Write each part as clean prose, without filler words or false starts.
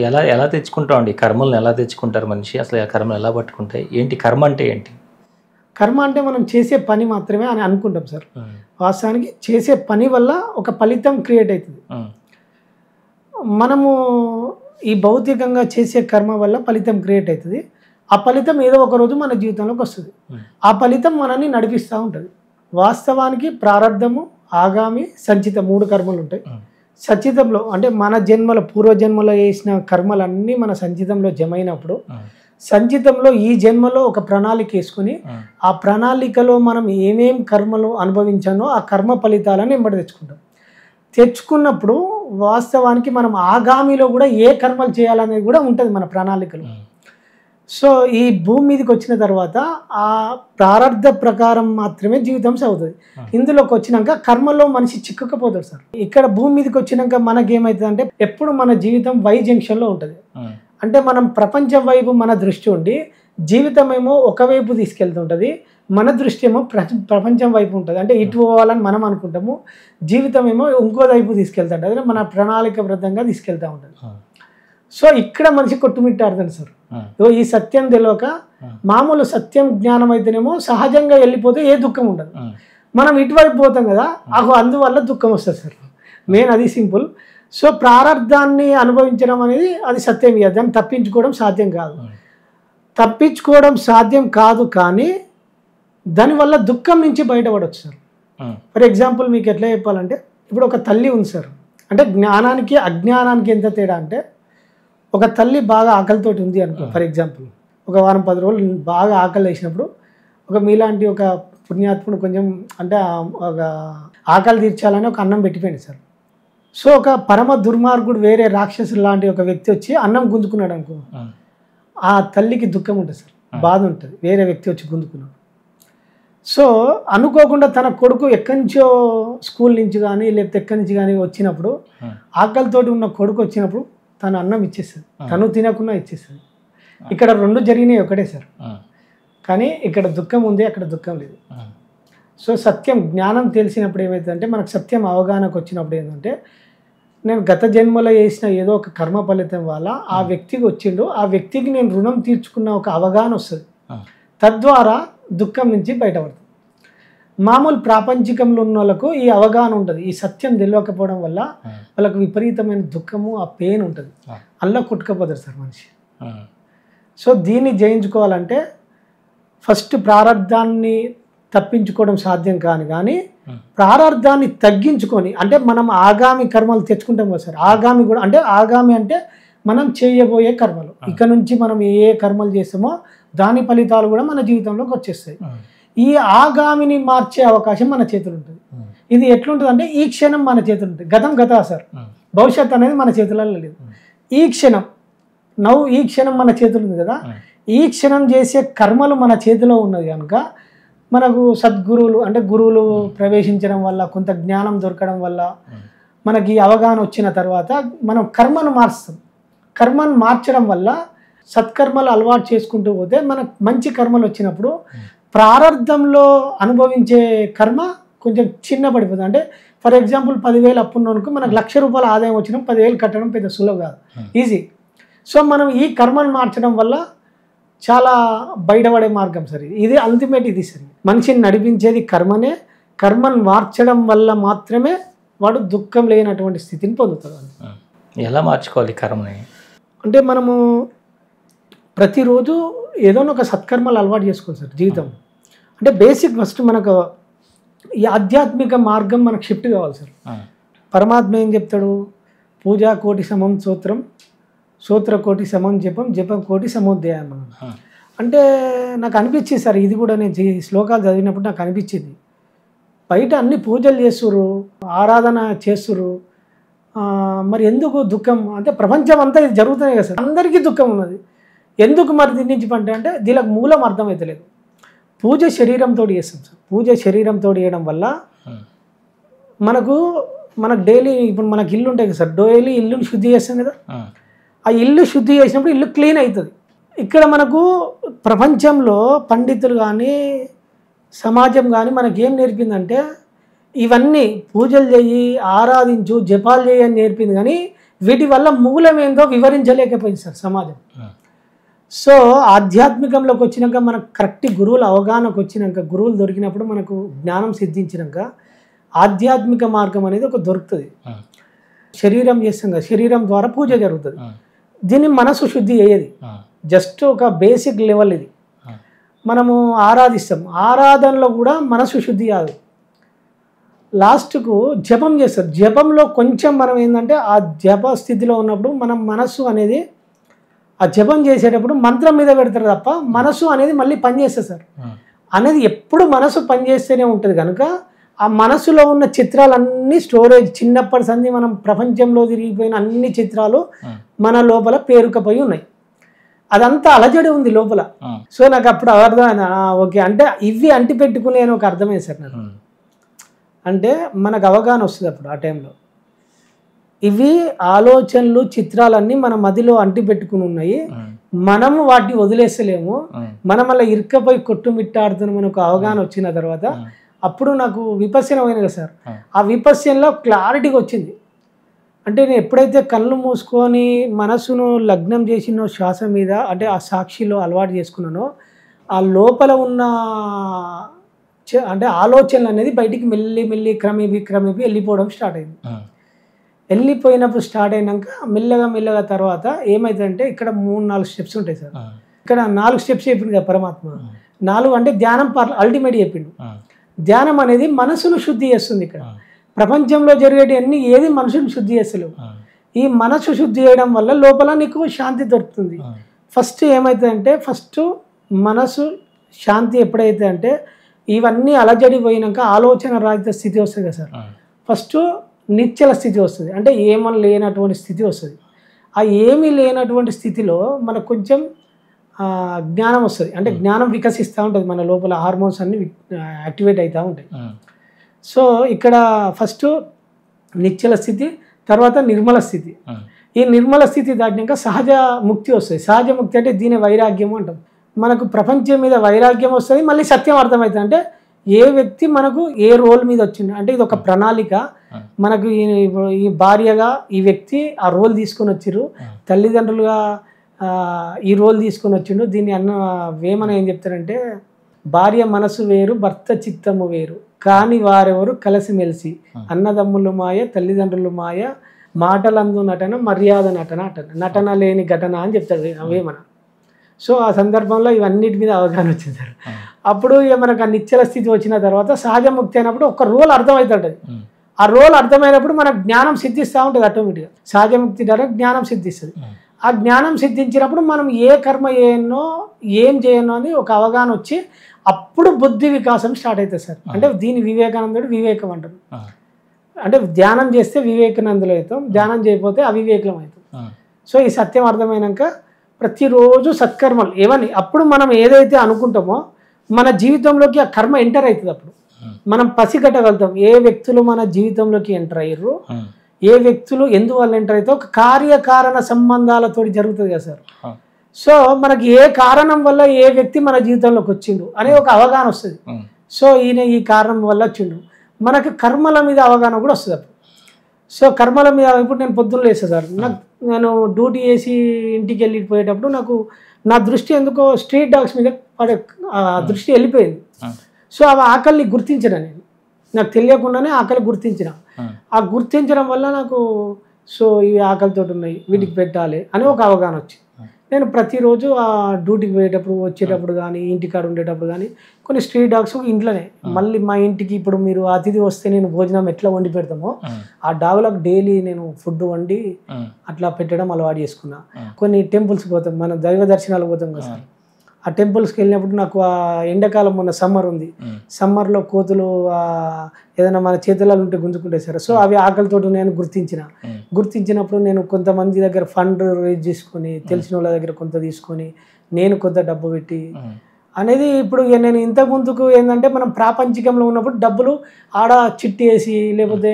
ఎలా ఎలా తెచ్చుకుంటామండి కర్మలను ఎలా తెచ్చుకుంటారు మనిషి అసలు ఆ కర్మలు ఎలా పట్టుకుంటాయి ఏంటి కర్మ అంటే ఏంటి కర్మ అంటే మనం చేసే పని మాత్రమే అని అనుకుంటాం సార్. వాస్తవానికి చేసే పని వల్ల ఒక ఫలితం క్రియేట్ అవుతుంది. మనము ఈ భౌతికంగా చేసే కర్మ వల్ల ఫలితం క్రియేట్ అవుతుంది. ఆ ఫలితం ఏదో ఒక రోజు మన జీవితంలోకి వస్తుంది. ఆ ఫలితం మనల్ని నడిపిస్తూ ఉంటుంది. వాస్తవానికి ప్రారంధము, ఆగామి, సంచిత 3 కర్మలు ఉంటాయి. సంచితంలో అంటే మన జన్మలో పూర్వజన్మలో చేసిన కర్మలన్నీ మన సంచితంలో జమ అయినప్పుడు సంచితంలో ఈ జన్మలో ఒక ప్రణాళిక వేసుకొని ఆ ప్రణాళికలో మనం ఏమేం కర్మలు అనుభవించానో ఆ కర్మ ఫలితాలను వెంబడి తెచ్చుకున్నప్పుడు వాస్తవానికి మనం ఆగామిలో కూడా ఏ కర్మలు చేయాలనేది కూడా ఉంటుంది మన ప్రణాళికలో. సో ఈ భూమి మీదకి వచ్చిన తర్వాత ఆ ప్రారంధ ప్రకారం మాత్రమే జీవితం సాగుతుంది. ఇందులోకి వచ్చినాక కర్మలో మనిషి చిక్కుకపోతాడు సార్. ఇక్కడ భూమి మీదకి వచ్చినాక మనకేమవుతుంది అంటే ఎప్పుడు మన జీవితం వై జంక్షన్లో ఉంటుంది. అంటే మనం ప్రపంచం వైపు మన దృష్టి ఉండి జీవితం ఏమో ఒకవైపు తీసుకెళ్తుంటుంది, మన దృష్టి ఏమో ప్రపంచం వైపు ఉంటుంది. అంటే ఇటు పోవాలని మనం అనుకుంటాము, జీవితం ఏమో ఇంకో వైపు తీసుకెళ్తుంటుంది, అదే మన ప్రణాళికబద్ధంగా తీసుకెళ్తూ ఉంటుంది. సో ఇక్కడ మనిషి కొట్టుమిట్టాడుతుంది సార్. ఈ సత్యం తెలియక మామూలు సత్యం జ్ఞానం అయితేనేమో సహజంగా వెళ్ళిపోతే ఏ దుఃఖం ఉండదు. మనం ఇటువైపు పోతాం కదా, అందువల్ల దుఃఖం వస్తుంది సార్. మెయిన్ అది సింపుల్. సో ప్రారంధాన్ని అనుభవించడం అనేది అది సత్యం కాదు, దాన్ని తప్పించుకోవడం సాధ్యం కాదు. కానీ దానివల్ల దుఃఖం నుంచి బయటపడవచ్చు సార్. ఫర్ ఎగ్జాంపుల్ మీకు ఎట్లా చెప్పాలంటే, ఇప్పుడు ఒక తల్లి ఉంది సార్. అంటే జ్ఞానానికి అజ్ఞానానికి ఎంత తేడా అంటే, ఒక తల్లి బాగా ఆకలితోటి ఉంది అనుకో, ఫర్ ఎగ్జాంపుల్ ఒక వారం 10 రోజులు బాగా ఆకలి వేసినప్పుడు ఒక మీలాంటి ఒక పుణ్యాత్ముడు కొంచెం అంటే ఒక ఆకలి తీర్చాలని ఒక అన్నం పెట్టిపోయింది సార్. సో ఒక పరమ దుర్మార్గుడు వేరే రాక్షసులు లాంటి ఒక వ్యక్తి వచ్చి అన్నం గుంజుకున్నాడు అనుకో, ఆ తల్లికి దుఃఖం ఉంటుంది సార్, బాధ ఉంటుంది వేరే వ్యక్తి వచ్చి గుంజుకున్నాడు. సో అనుకోకుండా తన కొడుకు ఎక్కడి నుంచో స్కూల్ నుంచి కానీ లేకపోతే ఎక్కడి నుంచి కానీ వచ్చినప్పుడు ఆకలితోటి ఉన్న కొడుకు వచ్చినప్పుడు తను అన్నం ఇచ్చేస్తుంది, తను తినకుండా ఇచ్చేస్తుంది. ఇక్కడ 2 జరిగినాయి ఒకటే సార్. కానీ ఇక్కడ దుఃఖం ఉంది, అక్కడ దుఃఖం లేదు. సో సత్యం జ్ఞానం తెలిసినప్పుడు ఏమవుతుందంటే, మనకు సత్యం అవగాహనకు వచ్చినప్పుడు ఏంటంటే, నేను గత జన్మలో చేసిన ఏదో ఒక కర్మ ఫలితం వల్ల ఆ వ్యక్తికి వచ్చిండు, ఆ వ్యక్తికి నేను రుణం తీర్చుకున్న ఒక అవగాహన వస్తుంది. తద్వారా దుఃఖం నుంచి బయటపడుతుంది. మామూలు ప్రాపంచికంలో ఉన్న వాళ్ళకు ఈ అవగాహన ఉంటుంది. ఈ సత్యం తెలియకపోవడం వల్ల వాళ్ళకు విపరీతమైన దుఃఖము, ఆ పెయిన్ ఉంటుంది, అల్లా కొట్టుకపోతారు సార్ మనిషి. సో దీన్ని జయించుకోవాలంటే ఫస్ట్ ప్రారంధాన్ని తప్పించుకోవడం సాధ్యం కానీ ప్రారంధాన్ని తగ్గించుకొని, అంటే మనం ఆగామి కర్మలు తెచ్చుకుంటాం కదా సార్. ఆగామి కూడా అంటే ఆగామి అంటే మనం చేయబోయే కర్మలు. ఇక నుంచి మనం ఏ కర్మలు చేస్తామో దాని ఫలితాలు కూడా మన జీవితంలోకి వచ్చేస్తాయి. ఈ ఆగామిని మార్చే అవకాశం మన చేతులు ఉంటుంది. ఇది ఎట్లుంటుంది అంటే, ఈ క్షణం మన చేతులు ఉంటుంది. గతం సార్, భవిష్యత్తు అనేది మన చేతులలో లేదు. ఈ క్షణం ఈ క్షణం మన చేతులు ఉంది కదా, ఈ క్షణం చేసే కర్మలు మన చేతిలో ఉన్నది కనుక మనకు సద్గురువులు అంటే గురువులు ప్రవేశించడం వల్ల, కొంత జ్ఞానం దొరకడం వల్ల మనకి అవగాహన వచ్చిన తర్వాత మనం కర్మను మారుస్తాం. కర్మను మార్చడం వల్ల సత్కర్మలు అలవాటు చేసుకుంటూ పోతే మనకు మంచి కర్మలు వచ్చినప్పుడు ప్రారంధంలో అనుభవించే కర్మ కొంచెం చిన్న పడిపోతుంది. అంటే ఫర్ ఎగ్జాంపుల్ 10,000 అప్పున్నోనుకు మనకు ₹1,00,000 ఆదాయం వచ్చినా 10,000 కట్టడం పెద్ద సులభం కాదు, ఈజీ. సో మనం ఈ కర్మను మార్చడం వల్ల చాలా బయటపడే మార్గం సరే. ఇది అల్టిమేట్, ఇది సరే. మనిషిని నడిపించేది కర్మనే. కర్మను మార్చడం వల్ల మాత్రమే వాడు దుఃఖం లేనటువంటి స్థితిని పొందుతాడు. ఎలా మార్చుకోవాలి కర్మని అంటే మనము ప్రతిరోజు ఏదో ఒక సత్కర్మలు అలవాటు చేసుకోవాలి సార్ జీవితం. అంటే బేసిక్ ఫస్ట్ మనకు ఈ ఆధ్యాత్మిక మార్గం మనకు షిఫ్ట్ కావాలి సార్. పరమాత్మ ఏం చెప్తాడు, పూజా కోటి సమం సూత్రం, సూత్ర కోటి సమం జపం, జపం కోటి సమోధ్యాయం. అంటే నాకు అనిపించింది సార్, ఇది కూడా నేను శ్లోకాలు చదివినప్పుడు నాకు అనిపించింది, బయట అన్ని పూజలు చేస్తుర్రు, ఆరాధన చేస్తుర్రు, మరి ఎందుకు దుఃఖం అంటే ప్రపంచం అంతా ఇది జరుగుతున్నాయి కదా సార్, అందరికీ దుఃఖం ఉన్నది, ఎందుకు మరి దీని నుంచి పంట అంటే దీనికి మూలం అర్థమవుతలేదు. పూజ శరీరంతో చేస్తాం సార్. పూజ శరీరంతో చేయడం వల్ల మనకు డైలీ ఇప్పుడు మనకి ఇల్లు ఉంటాయి కదా సార్, డైలీ ఇల్లుని శుద్ధి చేస్తాం కదా, ఆ ఇల్లు శుద్ధి చేసినప్పుడు ఇల్లు క్లీన్ అవుతుంది. ఇక్కడ మనకు ప్రపంచంలో పండితులు కానీ సమాజం కానీ మనకేం నేర్పిందంటే, ఇవన్నీ పూజలు చేయి, ఆరాధించు, జపాలు చేయి అని నేర్పింది. కానీ వీటి వల్ల మూలం ఏందో వివరించలేకపోయింది సార్ సమాజం. సో ఆధ్యాత్మికంలోకి వచ్చినాక మనకు కరెక్ట్ గురువుల అవగాహనకు వచ్చినాక, గురువులు దొరికినప్పుడు మనకు జ్ఞానం సిద్ధించినాక ఆధ్యాత్మిక మార్గం అనేది ఒక దొరుకుతుంది. శరీరం చేస్తాం కదా, శరీరం ద్వారా పూజ జరుగుతుంది. దీన్ని మనసు శుద్ధి అయ్యేది జస్ట్ ఒక బేసిక్ లెవెల్. ఇది మనము ఆరాధిస్తాం, ఆరాధనలో కూడా మనసు శుద్ధి కాదు. లాస్ట్కు జపం చేస్తారు, జపంలో కొంచెం మనం ఏంటంటే ఆ జప స్థితిలో ఉన్నప్పుడు మనం మనస్సు అనేది ఆ జపం చేసేటప్పుడు మంత్రం మీద పెడతారు తప్ప మనసు అనేది మళ్ళీ పనిచేస్తుంది సార్. అనేది ఎప్పుడు మనసు పనిచేస్తూనే ఉంటుంది కనుక ఆ మనసులో ఉన్న చిత్రాలన్నీ స్టోరేజ్ చిన్నప్పటి సంది మనం ప్రపంచంలో తిరిగిపోయిన అన్ని చిత్రాలు మన లోపల పేరుకపోయి ఉన్నాయి. అదంతా అలజడి ఉంది లోపల. సో నాకు అప్పుడు అర్థమైంది, ఓకే అంటే ఇవి అంటి పెట్టుకునే అని ఒక అర్థమైంది సార్ నాకు. అంటే మనకు అవగాహన వస్తుంది అప్పుడు ఆ టైంలో. ఇవి ఆలోచనలు చిత్రాలన్నీ మన మదిలో అంటి పెట్టుకుని ఉన్నాయి, మనము వాటిని వదిలేస్తలేము, మనం అలా ఇరుక్కపోయి కొట్టుమిట్టాడుతున్న మనకు అవగాహన వచ్చిన తర్వాత అప్పుడు నాకు విపశ్యన పోయింది కదా సార్. ఆ విపశ్యనలో క్లారిటీగా వచ్చింది. అంటే నేను ఎప్పుడైతే కళ్ళు మూసుకొని మనసును లగ్నం చేసినో శ్వాస మీద, అంటే ఆ సాక్షిలో అలవాటు చేసుకున్నానో ఆ లోపల ఉన్న అంటే ఆలోచనలు అనేది బయటికి మెల్లి మెల్లి క్రమేపీ వెళ్ళిపోవడం స్టార్ట్ అయింది. వెళ్ళిపోయినప్పుడు స్టార్ట్ అయినాక మెల్లగా తర్వాత ఏమైందంటే ఇక్కడ 3-4 స్టెప్స్ ఉంటాయి సార్. ఇక్కడ 4 స్టెప్స్ చెప్పిండు కదా పరమాత్మ. 4 అంటే ధ్యానం అల్టిమేట్ చెప్పిండు. ధ్యానం అనేది మనసును శుద్ధి చేస్తుంది. ఇక్కడ ప్రపంచంలో జరిగేటివన్నీ ఏది మనసును శుద్ధి చేస్తలేవు. ఈ మనసు శుద్ధి చేయడం వల్ల లోపల నీకు శాంతి దొరుకుతుంది. ఫస్ట్ ఏమవుతుందంటే ఫస్ట్ మనసు శాంతి ఎప్పుడైతే అంటే ఇవన్నీ అలజడి పోయినాక ఆలోచన రహిత స్థితి వస్తుంది కదా సార్. ఫస్ట్ నిశ్చల స్థితి వస్తుంది, అంటే ఏమని లేనటువంటి స్థితి వస్తుంది. ఆ ఏమీ లేనటువంటి స్థితిలో మనకు కొంచెం జ్ఞానం వస్తుంది, అంటే జ్ఞానం వికసిస్తూ ఉంటుంది, మన లోపల హార్మోన్స్ అన్ని యాక్టివేట్ అవుతూ ఉంటాయి. సో ఇక్కడ ఫస్ట్ నిశ్చల స్థితి, తర్వాత నిర్మల స్థితి. ఈ నిర్మల స్థితి దాటినాక సహజ ముక్తి వస్తుంది. సహజ ముక్తి అంటే దీని వైరాగ్యం అంటాం. మనకు ప్రపంచం మీద వైరాగ్యం వస్తుంది, మళ్ళీ సత్యం అర్థమవుతుంది. అంటే ఏ వ్యక్తి మనకు ఏ రోల్ మీద వచ్చింది అంటే ఇది ఒక ప్రణాళిక. మనకు ఈ భార్యగా ఈ వ్యక్తి ఆ రోల్ తీసుకొని వచ్చిర్రు, తల్లిదండ్రులుగా ఈ రోల్ తీసుకొని వచ్చిండు. దీన్ని వేమన ఏం చెప్తారంటే భార్య మనసు వేరు భర్త చిత్తము వేరు కాని వారెవరు కలిసిమెలిసి, అన్నదమ్ములు మాయ తల్లిదండ్రులు మాయ, మాటలందు నటన మర్యాద నటన నటన లేని ఘటన అని చెప్తాడు వేమన. సో ఆ సందర్భంలో ఇవన్నిటి మీద అవగాహన వచ్చింది సార్. అప్పుడు ఇక మనకు ఆ నిశ్చల స్థితి వచ్చిన తర్వాత సహజ ముక్తి అయినప్పుడు ఒక రోల్ అర్థమవుతుంటుంది. ఆ రోల్ అర్థమైనప్పుడు మనకు జ్ఞానం సిద్ధిస్తూ ఉంటుంది ఆటోమేటిక్గా. సహజ ముక్తి ద్వారా జ్ఞానం సిద్ధిస్తుంది. ఆ జ్ఞానం సిద్ధించినప్పుడు మనం ఏ కర్మ చేయనో ఏం చేయనో అని ఒక అవగాహన వచ్చి అప్పుడు బుద్ధి వికాసం స్టార్ట్ అవుతుంది సార్. అంటే దీని వివేకానందుడు వివేకం అంటారు. అంటే ధ్యానం చేస్తే వివేకానందులు అవుతాం, ధ్యానం చేయకపోతే అవివేకం అవుతాం. సో ఈ సత్యం అర్థమైనాక ప్రతిరోజు సత్కర్మలు ఏవని అప్పుడు మనం ఏదైతే అనుకుంటామో మన జీవితంలోకి ఆ కర్మ ఎంటర్ అవుతుంది. అప్పుడు మనం పసిగట్టగలుగుతాం ఏ వ్యక్తులు మన జీవితంలోకి ఎంటర్ అయ్యారు, ఏ వ్యక్తులు ఎందువల్ల ఎంటర్ అయితే ఒక కార్యకారణ సంబంధాలతో జరుగుతుంది కదా సార్. సో మనకి ఏ కారణం వల్ల ఏ వ్యక్తి మన జీవితంలోకి వచ్చిండు అనే ఒక అవగాహన వస్తుంది. సో ఈయన ఈ కారణం వల్ల వచ్చిండు, మనకు కర్మల మీద అవగాహన కూడా వస్తుంది అప్పుడు. సో కర్మల మీద ఇప్పుడు నేను పొద్దున్న లేస్తాను సార్, నేను డ్యూటీ చేసి ఇంటికి వెళ్ళిపోయేటప్పుడు నాకు నా దృష్టి ఎందుకో స్ట్రీట్ డాగ్స్ మీద పడే దృష్టి వెళ్ళిపోయింది. సో అవి ఆకలిని గుర్తించిన నేను, నాకు తెలియకుండానే ఆకలి గుర్తించిన. ఆ గుర్తించడం వల్ల నాకు సో ఇవి ఆకలితో ఉన్నాయి వీటికి పెట్టాలి అని ఒక అవగాహన వచ్చింది. నేను ప్రతిరోజు ఆ డ్యూటీకి పోయేటప్పుడు వచ్చేటప్పుడు కానీ ఇంటికాడ ఉండేటప్పుడు కానీ కొన్ని స్ట్రీట్ డాగ్స్ ఇంట్లోనే మళ్ళీ మా ఇంటికి ఇప్పుడు మీరు అతిథి వస్తే నేను భోజనం ఎట్లా వండి పెడతామో ఆ డాగులకు డైలీ నేను ఫుడ్ వండి అట్లా పెట్టడం అలవాటు చేసుకున్నా. కొన్ని టెంపుల్స్కి పోతాం, మనం దైవ దర్శనాలకు పోతాం కదా సార్. ఆ టెంపుల్స్కి వెళ్ళినప్పుడు నాకు ఆ ఎండాకాలం మొన్న సమ్మర్ ఉంది, సమ్మర్లో కోతులు ఏదైనా మన చేతులలో ఉంటే గుంజుకుంటాయి సార్. సో అవి ఆకలితో నేను గుర్తించినప్పుడు నేను కొంతమంది దగ్గర ఫండ్ రేజ్ చేసుకొని తెలిసిన వాళ్ళ దగ్గర కొంత తీసుకొని నేను కొంత డబ్బు పెట్టి అనేది ఇప్పుడు నేను ఇంతకుముందుకు ఏంటంటే మనం ప్రాపంచికంలో ఉన్నప్పుడు డబ్బులు ఆడ చిట్టి వేసి లేకపోతే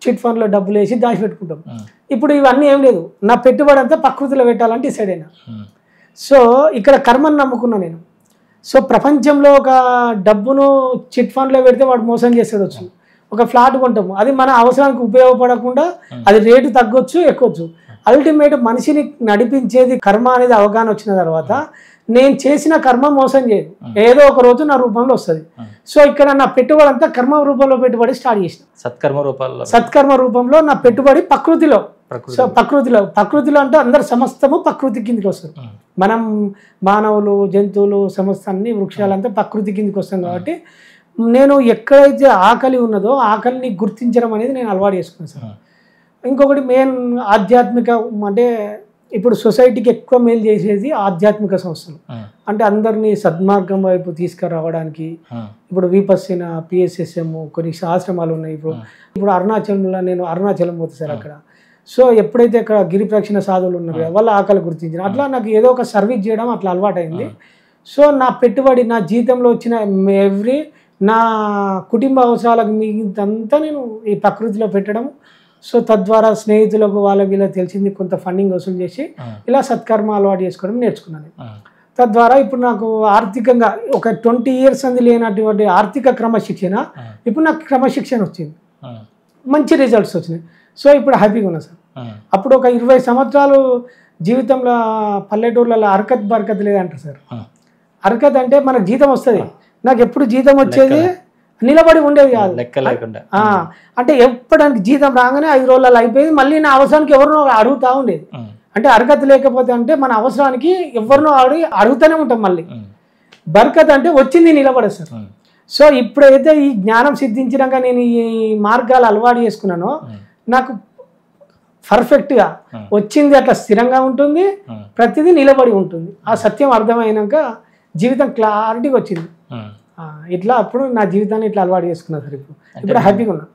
చిట్ ఫండ్లో డబ్బులు వేసి దాచిపెట్టుకుంటాం. ఇప్పుడు ఇవన్నీ ఏం లేదు, నా పెట్టుబడి అంతా ప్రకృతిలో పెట్టాలంటే డిసైడ్ అయినా. సో ఇక్కడ కర్మను నమ్ముకున్నా నేను. సో ప్రపంచంలో ఒక డబ్బును చిట్ ఫండ్లో పెడితే వాడు మోసం చేస్తాడు వచ్చు, ఒక ఫ్లాట్ కొంటాము, అది మన అవసరానికి ఉపయోగపడకుండా అది రేటు తగ్గొచ్చు ఎక్కొచ్చు. అల్టిమేట్ మనిషిని నడిపించేది కర్మ అనేది అవగాహన వచ్చిన తర్వాత నేను చేసిన కర్మ మోసం చేయదు, ఏదో ఒక రోజు నా రూపంలో వస్తుంది. సో ఇక్కడ నా పెట్టుబడి అంతా కర్మ రూపంలో పెట్టుబడి స్టార్ట్ చేసిన. సత్కర్మ రూపంలో నా పెట్టుబడి ప్రకృతిలో. సో ప్రకృతిలో అంటే అందరు సమస్తము ప్రకృతి కిందికి వస్తుంది. మనం మానవులు, జంతువులు, సమస్త అన్ని వృక్షాలంతా ప్రకృతి కిందికి వస్తాం కాబట్టి నేను ఎక్కడైతే ఆకలి ఉన్నదో ఆకలిని గుర్తించడం అనేది నేను అలవాటు చేసుకున్నాను సార్. ఇంకొకటి మెయిన్ ఆధ్యాత్మిక, అంటే ఇప్పుడు సొసైటీకి ఎక్కువ మేలు చేసేది ఆధ్యాత్మిక సంస్థలు. అంటే అందరినీ సద్మార్గం వైపు తీసుకురావడానికి ఇప్పుడు విపస్సిన, పిఎస్ఎస్ఎం, కొన్ని ఆశ్రమాలు ఉన్నాయి. ఇప్పుడు అరుణాచలంలో నేను అరుణాచలం పోతే సార్ అక్కడ. సో ఎప్పుడైతే అక్కడ గిరి ప్రదక్షిణ సాధువులు ఉన్నారు వాళ్ళ ఆకలి గుర్తించిన అట్లా నాకు ఏదో ఒక సర్వీస్ చేయడం అట్లా అలవాటైంది. సో నా పెట్టుబడి, నా జీతంలో వచ్చిన నా కుటుంబ అవసరాలకు మిగతాంతా నేను ఈ ప్రకృతిలో పెట్టడం. సో తద్వారా స్నేహితులకు వాళ్ళకి ఇలా తెలిసింది కొంత ఫండింగ్ వసూలు చేసి ఇలా సత్కర్మ అలవాటు చేసుకోవడం నేర్చుకున్నాను. తద్వారా ఇప్పుడు నాకు ఆర్థికంగా ఒక 20 years అంది లేనటువంటి ఆర్థిక క్రమశిక్షణ ఇప్పుడు నాకు క్రమశిక్షణ వచ్చింది, మంచి రిజల్ట్స్ వచ్చినాయి. సో ఇప్పుడు హ్యాపీగా ఉన్నా సార్. అప్పుడు ఒక 20 సంవత్సరాలు జీవితంలో పల్లెటూర్లలో అరకత్ బరకత్ లేదంటారు సార్. అరకత్ అంటే మనకు జీతం వస్తుంది, నాకు ఎప్పుడు జీతం వచ్చేది నిలబడి ఉండేది కాదు, అంటే ఎప్పటికి జీతం రాగానే 5 రోజులలో అయిపోయింది, మళ్ళీ నా అవసరానికి ఎవరినో అడుగుతూ ఉండేది. అంటే అరకత్ లేకపోతే అంటే మన అవసరానికి ఎవరినో అడుగుతూనే ఉంటాం. మళ్ళీ బరకత్ అంటే వచ్చింది నిలబడదు సార్. సో ఇప్పుడైతే ఈ జ్ఞానం సిద్ధించినాక నేను ఈ మార్గాలు అలవాటు చేసుకున్నానో నాకు పర్ఫెక్ట్గా వచ్చింది, అట్లా స్థిరంగా ఉంటుంది, ప్రతిదీ నిలబడి ఉంటుంది. ఆ సత్యం అర్థమైనాక జీవితం క్లారిటీగా వచ్చింది. ఇట్లా అప్పుడు నా జీవితాన్ని ఇట్లా అలవాటు చేసుకున్నా సార్. ఇప్పుడు హ్యాపీగా ఉన్నా.